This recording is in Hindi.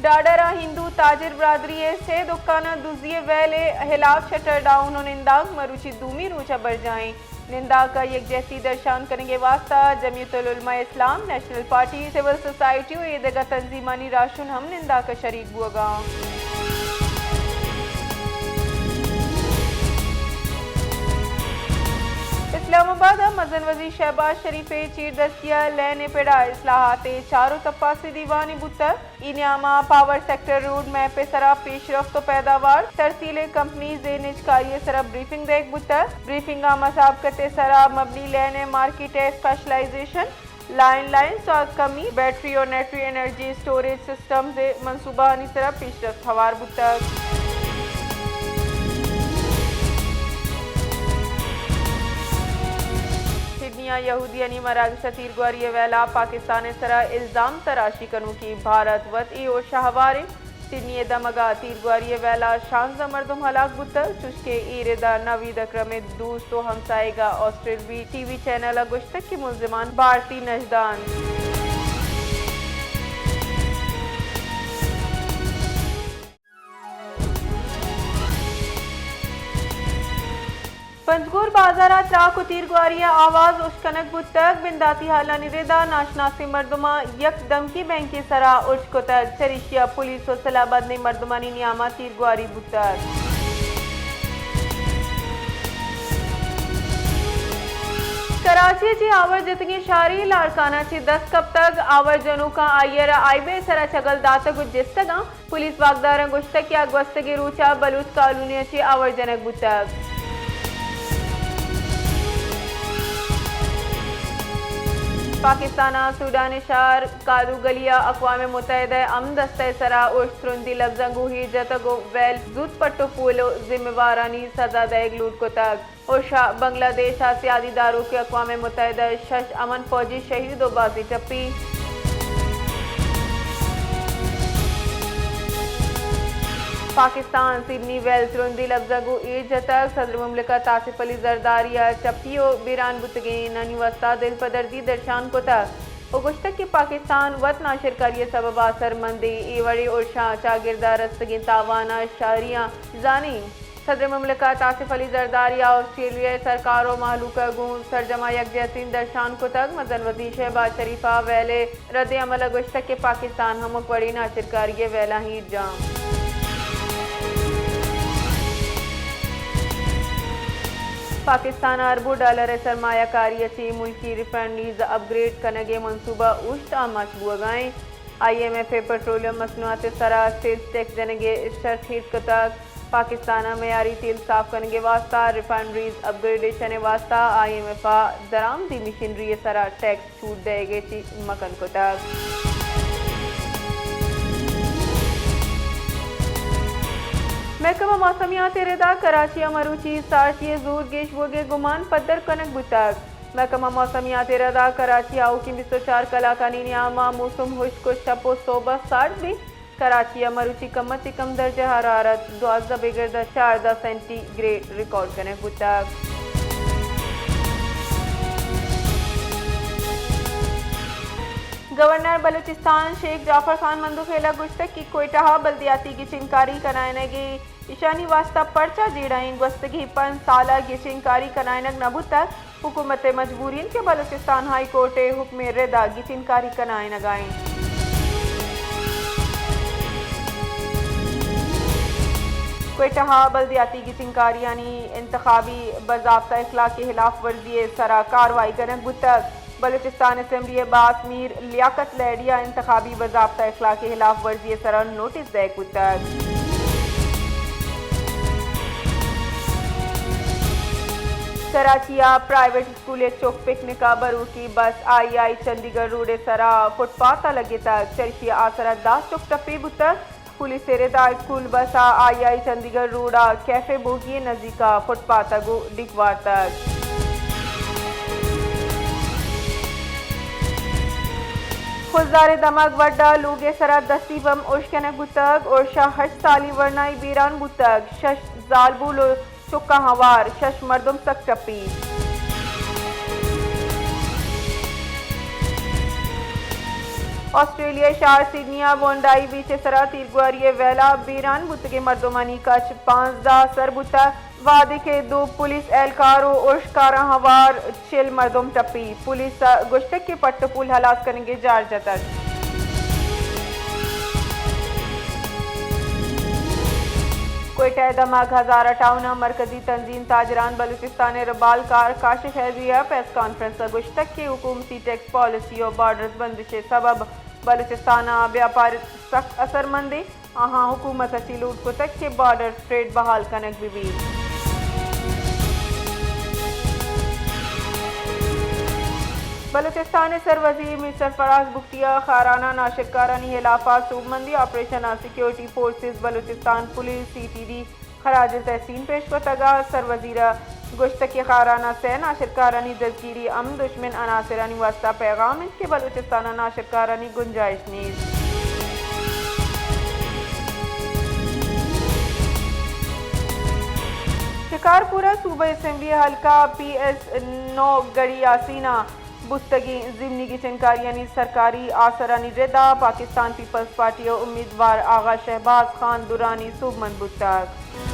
डाडरा हिंदू ताजिर बरादरी से दुकाना दुजिए वेले हिलाफ शटर डाउन और निंदाक मरुचि दूमी रूचा बढ़ जाएं। निंदा का यकजहती दर्शान करेंगे वास्ता जमीयतुल उलमा इस्लाम, नेशनल पार्टी, सिविल सोसाइटी और ईदगा तंजीमानी राशुन हम निंदा का शरीक बुआ। इस्लामाबाद मजन वजी शहबाज शरीफे चीर दस्तिया लेने पेड़ा इस्लाहाते चारों तपासी दीवानी बुतर इनामा पावर सेक्टर रोड मैप सरा पेशरफ्त पैदावार तरसीले कंपनी जे निजकारी सरा ब्रीफिंग देख बुतर ब्रीफिंग मसाब करते सरा मबनी लेने मार्केट स्पेशलाइजेशन लाइन स्वाद कमी बैटरी और नेटरी एनर्जी स्टोरेज सिस्टम से मनसूबा सरा पेशरफ्त हवार बुतर। यहूदियनी मराकश तीरगुआरी वेला पाकिस्तान सरा इल्जाम तराशी कनु की भारत वती और शाहवारिन सिडनी दमगा तीरगुआरी वेला शानजा मर्दम हलाक बुतर चुस्के ईरेदा नवीद अक्रम दोस्तो हमसाएगा ऑस्ट्रेलवी टीवी चैनल गुश्तक की मुलजिमान भारती नजदान। पंजगुर बाजारा चाक तीरगुआरिया आवाज उश्कनक बुतक बिंदाती हाला निरेदा नाशनासी मर्दमा यकदम की बैंक सरा उश्को तक चरिशिया पुलिस और सलाबाद ने मर्दमानी नियामा तीरगुआरी बुतक। कराची ची आवर जितनी शारी लाड़काना ची 10 कब तक आवर जनू का आयरा आईबे सरा चगल दातक जिस्तगा पुलिस वागदार गुश्तक या गस्तगी रूचा बलूच कॉलोनी ची आवर जनक बुतक। पाकिस्तान सूडान शार कादू गलिया अक़वाम मुत्तहिदा अमन दस्ते सरा उर्सरुंदी लफ्जंगू ही जतगो वेल जूत पट्टो पूलो जिम्मेवारानी सजा देग लूट को तक ओशा बांग्लादेश सियादी दारू के अक़वाम मुत्तहिदा शश अमन फौजी शहीद बाजी टप्पी। पाकिस्तान सिडनी वेल्स रुंदी लफ्जगू ईद जतक सदर मुमलिकत आसिफ अली जरदारिया चप्पियो बिरान बुतगे ननी वस्ता दिल पदर्दी दर्शान को तक गुश्तक के पाकिस्तान वत नाशिर करिए सबब असर मंदी ईवड़ी उर्शा चागिरदा रस्तगी तावाना शारियाँ जानी सदर मुमलिकत आसिफ अली जरदारिया ऑस्ट्रेलिया सरकारों महलूका गूं सरजमा यकजहतीन दर्शान को तक मजन वजी शहबाज शरीफा वेले रद्द अमल गुश्तक के पाकिस्तान हम बड़ी नाशिर करिए वेला ही जाम। पाकिस्तान अरबों डॉलर सरमायाकारी ची मुल्की रिफाइनरीज अपग्रेड कनगे मनसूबा उश्त मशबू गाएं IMF पेट्रोलियम मसनूआत सरा सेल्स टैक्स जनगे शर्त हित तक पाकिस्तान मयारी तेल साफ करने वास्ता रिफाइनरीज अपग्रेडेशन वास्ता IMF दरामदी मशीनरी सरा टैक्स छूट देगे ची मकन को तक। महकमा मौसमियात रेदा कराची मरुची सार्ची जोर गेश वगे गुमान पदर कनक बुतक महकमा मौसमियात रेदा कराची आओ की 24 कलाकानी नियामा मौसम खुश्क शपो सोबा 60 भी कराची मरुची कम से कम दर्जा हरारत 12 बिगड़ 14 सेंटीग्रेड रिकॉर्ड कनक बुतक। गवर्नर बलूचिस्तान शेख जाफर खान मंदुखेला गुश्तक की कोयटा बल्दियाती की चिंकारी करायनगी ईशानी वास्ता पर्चा जीड़ाइन गस्तगी 5 साल की चिंकारी करायनग नबू तक हुकूमत मजबूरीन के बलूचिस्तान हाई कोर्ट हुक्म रेदा की चिंकारी करायनगाइन। कोयटा बल्दियाती की चिंकारी यानी इंतखाबी बाज़ाब्ता इखलाक के खिलाफ वर्जी सरा कार्रवाई करन बुतक बलूचिस्तान असम्बली बास मीर लियाकत लैडिया इंतखाबी बाज़ाब्ता इखलाक के खिलाफ वर्जी सरा नोटिस देक बुतक। कराचिया प्राइवेट स्कूल चौक पिकनिक बरू की बस आई चंडीगढ़ रोड सरा फुटपाथ लगे तक चरशिया आसरा दास चौक टप्पी बुतक पुलिस रेदा स्कूल बस आई चंडीगढ़ रोड कैफे बोगी नजीका फुटपाथ गो डिगवार तक। खुजदार दमक वड्डा लोगे सरा दस्ती बम उश्कन बुतक और शाह हज साली वर्नाई बीरान बुतक शश जालबू चुका हवार शश मर्दम सक टप्पी। ऑस्ट्रेलिया शहर सिडनिया बोंडाई बीच सरा तीरगुआरी वेला बीरान बुतगे मर्दोमानी कच 15 सरबुता वादी के 2 पुलिस एहलकारों उर्शकारा हवार 6 मर्दों टप्पी पुलिस गुश्तक के पट्टपुल हलास करेंगे जार जतक कोयटा दमाग हजारा टाउन मरकजी तंजीम ताजरान बलूचिस्तान रबाल कार काशिफ हैजिया प्रेस कॉन्फ्रेंस गुश्तक के हुकूमती टैक्स पॉलिसी और बॉर्डर बंदिश सबब बलूचिस्तान व्यापार सख्त असरमंदी अहाँ हुकूमत अची लूट कुतक के बॉर्डर स्ट्रेट बहाल कनक भी बलूचिस्तान सरवजीर मिसर फराज बुख्तिया खाराना नाशिरकारानी हिलाफा सूबमंदी operation security forces Balochistan police CTD खराज तहसीन पेश को तगा सरवजीर गुश्तकी खाराना से नाशिरकारानी दजगिरी अम दुश्मन अनासरानी वास्ता पैगाम इनके बलूचिस्तान नाशिरकारानी गुंजाइश नीज शिकारपुरा सूबा असम्बली हल्का PS 9 गड़ी यासीना बुस्तगी जिमनी की चिनकारियानी सरकारी आसरानी रेदा पाकिस्तान पीपल्स पार्टी और उम्मीदवार आगा शहबाज खान दुरानी सूबमंद बुस्तक